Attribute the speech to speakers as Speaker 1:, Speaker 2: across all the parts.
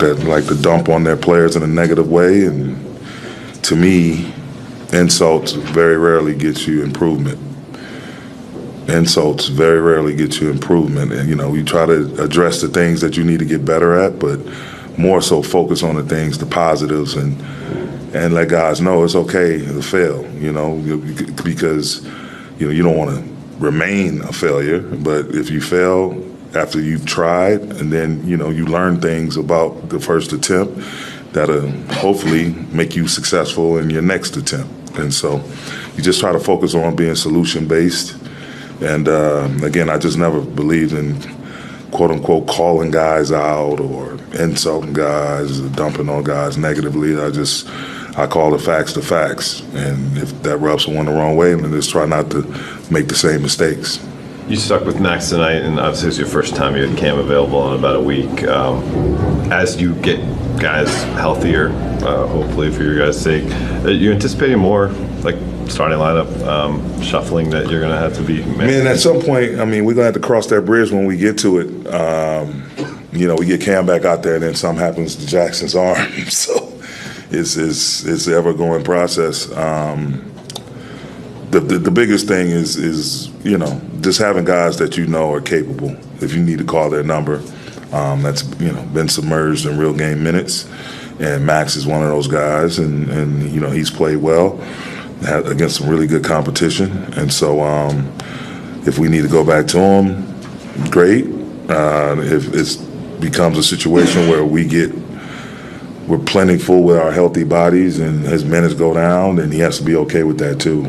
Speaker 1: that like to dump on their players in a negative way, and to me, insults very rarely get you improvement. Insults very rarely get you improvement, and you try to address the things that you need to get better at, but more so focus on the things, the positives, and let guys know it's okay to fail. Because you don't want to remain a failure, but if you fail after you've tried, and then you learn things about the first attempt that'll hopefully make you successful in your next attempt. And so you just try to focus on being solution-based. And again, I just never believed in quote-unquote calling guys out or insulting guys or dumping on guys negatively. I call the facts. And if that rubs someone the wrong way, then just try not to make the same mistakes.
Speaker 2: You stuck with Max tonight, and obviously it's your first time you had Cam available in about a week. As you get guys healthier, hopefully for your guys' sake, are you anticipating more like starting lineup shuffling that you're going to have to be managing?
Speaker 1: Man, at some point, we're going to have to cross that bridge when we get to it. We get Cam back out there, and then something happens to Jackson's arm. So it's an ever-going process. The biggest thing is just having guys that are capable. If you need to call their number, that's been submerged in real game minutes, and Max is one of those guys, and he's played well against some really good competition, and so if we need to go back to him, great. If it becomes a situation where we're plentiful with our healthy bodies and his minutes go down, then he has to be okay with that too.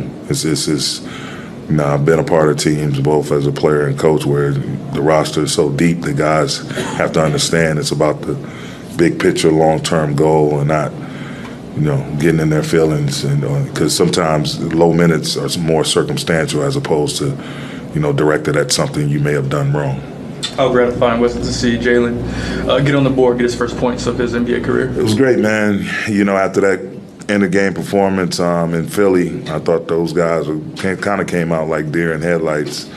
Speaker 1: I've been a part of teams both as a player and coach where the roster is so deep that guys have to understand it's about the big picture, long-term goal, and not getting in their feelings. And because sometimes low minutes are more circumstantial as opposed to directed at something you may have done wrong.
Speaker 3: How gratifying was it to see Jalen get on the board, get his first points of his NBA career?
Speaker 1: It was great, man. After that end-of-game performance in Philly, I thought those guys kind of came out like deer in headlights.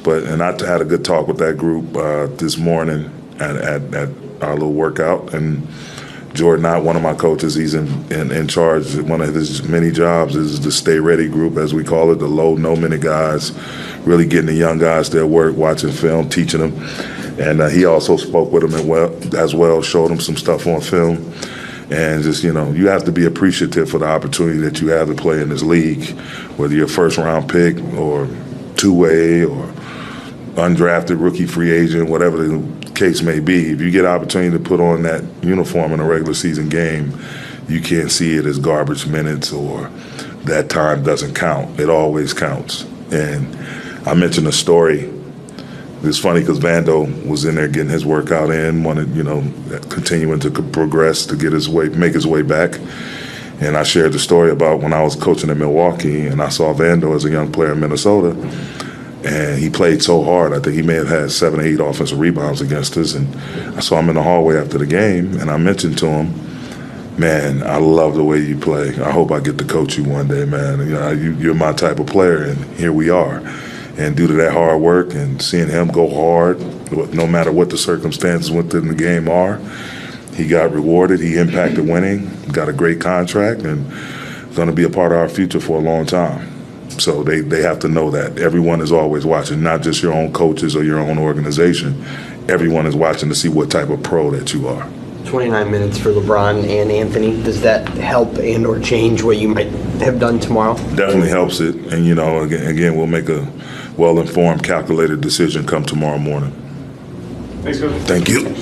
Speaker 1: And I had a good talk with that group this morning at our little workout. And Jordan Knott, one of my coaches, he's in charge. One of his many jobs is the Stay Ready group, as we call it, the low, no-minute guys, really getting the young guys their work, watching film, teaching them. And he also spoke with them as well, showed them some stuff on film. And just, you have to be appreciative for the opportunity that you have to play in this league, whether you're a first-round pick or two-way or undrafted rookie free agent, whatever the case may be. If you get an opportunity to put on that uniform in a regular season game, you can't see it as garbage minutes or that time doesn't count. It always counts. And I mentioned a story. It's funny because Vando was in there getting his workout in, continuing to progress to make his way back. And I shared the story about when I was coaching in Milwaukee, and I saw Vando as a young player in Minnesota, and he played so hard. I think he may have had 7 or 8 offensive rebounds against us. And I saw him in the hallway after the game, and I mentioned to him, "Man, I love the way you play. I hope I get to coach you one day, man. You're my type of player, and here we are." And due to that hard work and seeing him go hard, no matter what the circumstances within the game are, he got rewarded. He impacted winning, got a great contract, and going to be a part of our future for a long time. So they have to know that. Everyone is always watching, not just your own coaches or your own organization. Everyone is watching to see what type of pro that you are.
Speaker 4: 29 minutes for LeBron and Anthony. Does that help and or change what you might have done tomorrow?
Speaker 1: Definitely helps it. And, again, we'll make a well-informed, calculated decision come tomorrow morning.
Speaker 2: Thanks, Coach.
Speaker 1: Thank you.